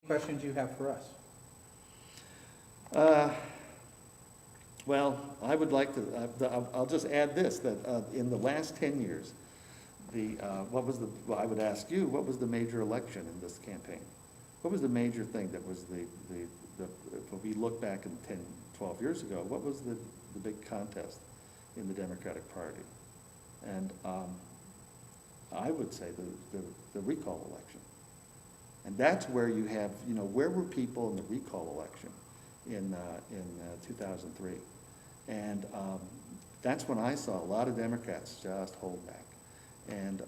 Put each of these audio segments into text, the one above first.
Questions you have for us? Well, I would like to, I'll just add this, that in the last 10 years, well, I would ask you, what was the major election in this campaign? What was the major thing that was if we look back in 10, 12 years ago, what was the big contest in the Democratic Party? And I would say the recall election. And that's where you have, where were people in the recall election in 2003? And that's when I saw a lot of Democrats just hold back. And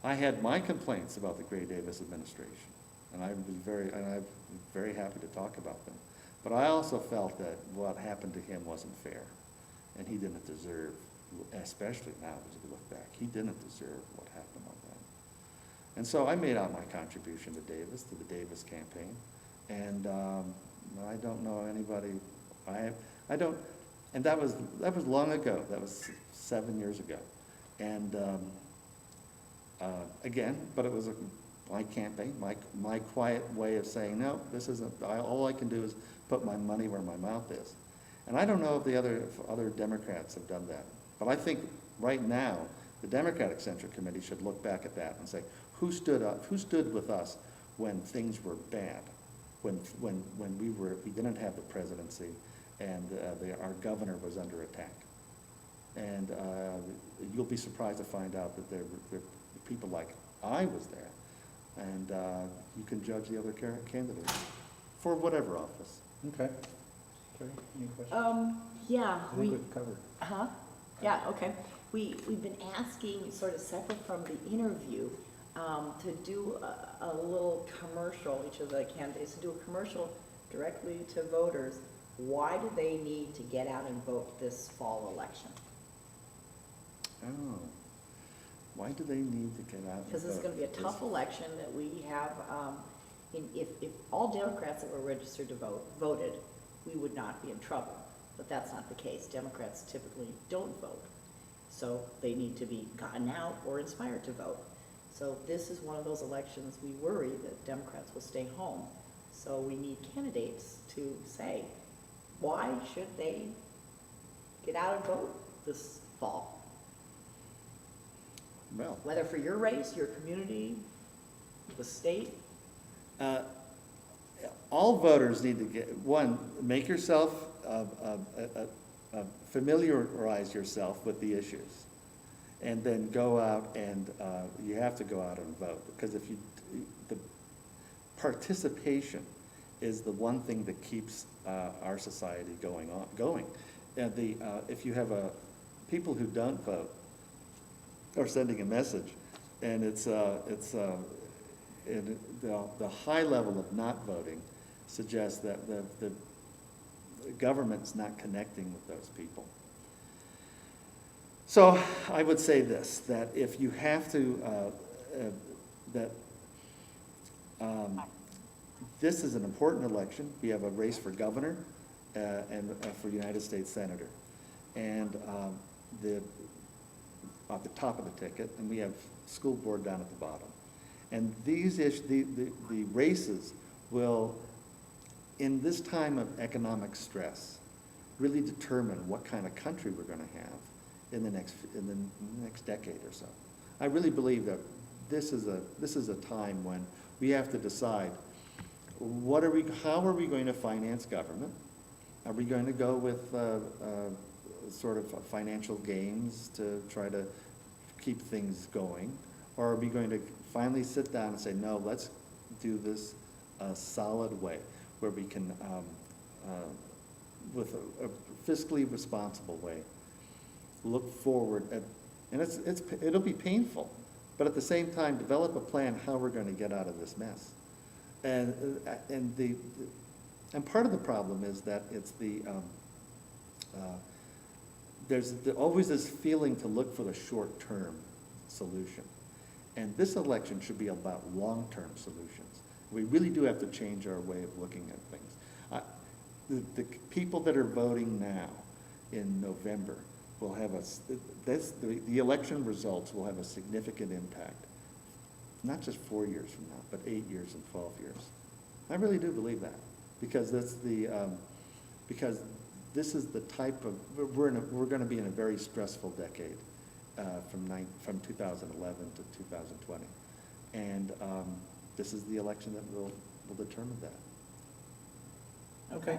I had my complaints about the Gray Davis administration, and I'm very happy to talk about them. But I also felt that what happened to him wasn't fair, and he didn't deserve, especially now as we look back, he didn't deserve what happened on that. And so I made out my contribution to the Davis campaign, and I don't know anybody. I don't, and that was long ago. That was 7 years ago, and again, but it was my campaign, my quiet way of saying no. This isn't. All I can do is put my money where my mouth is, and I don't know if if other Democrats have done that, but I think right now the Democratic Central Committee should look back at that and say, who stood up? Who stood with us when things were bad, when we didn't have the presidency, and our governor was under attack? And you'll be surprised to find out that there were people like I was there, and you can judge the other candidates for whatever office. Okay. Terry, any questions? Yeah. I think we've covered. Yeah, okay. We've been asking, sort of separate from the interview, to do a little commercial, each of the candidates, to do a commercial directly to voters. Why do they need to get out and vote this fall election? Oh, why do they need to get out? Because it's going to be a tough election that we have. If all Democrats that were registered to vote voted, we would not be in trouble. But that's not the case. Democrats typically don't vote. So they need to be gotten out or inspired to vote. So this is one of those elections we worry that Democrats will stay home. So we need candidates to say, why should they get out and vote this fall? Well, Whether for your race, your community, the state. all voters need to make yourself, familiarize yourself with the issues, and then go out and, you have to go out and vote, because the participation is the one thing that keeps our society going. And if you have people who don't vote are sending a message, and the high level of not voting suggests that the government's not connecting with those people. So I would say this, that if you have to, this is an important election. We have a race for governor and for United States Senator. And at the top of the ticket, and we have school board down at the bottom. And the races will, in this time of economic stress, really determine what kind of country we're going to have in the next decade or so. I really believe that this is a time when we have to decide how are we going to finance government? Are we going to go with sort of financial gains to try to keep things going? Or are we going to finally sit down and say, no, let's do this a solid way, where we can, with a fiscally responsible way, look forward at, and it'll be painful, but at the same time, develop a plan how we're going to get out of this mess. And part of the problem is that it's there's always this feeling to look for the short-term solution. And this election should be about long-term solutions. We really do have to change our way of looking at things. The people that are voting now in November will have the election results will have a significant impact not just 4 years from now, but 8 years and 12 years. I really do believe that, because that's because this is the type of, we're gonna be in a very stressful decade, from 2011 to 2020. And, this is the election that will determine that. Okay.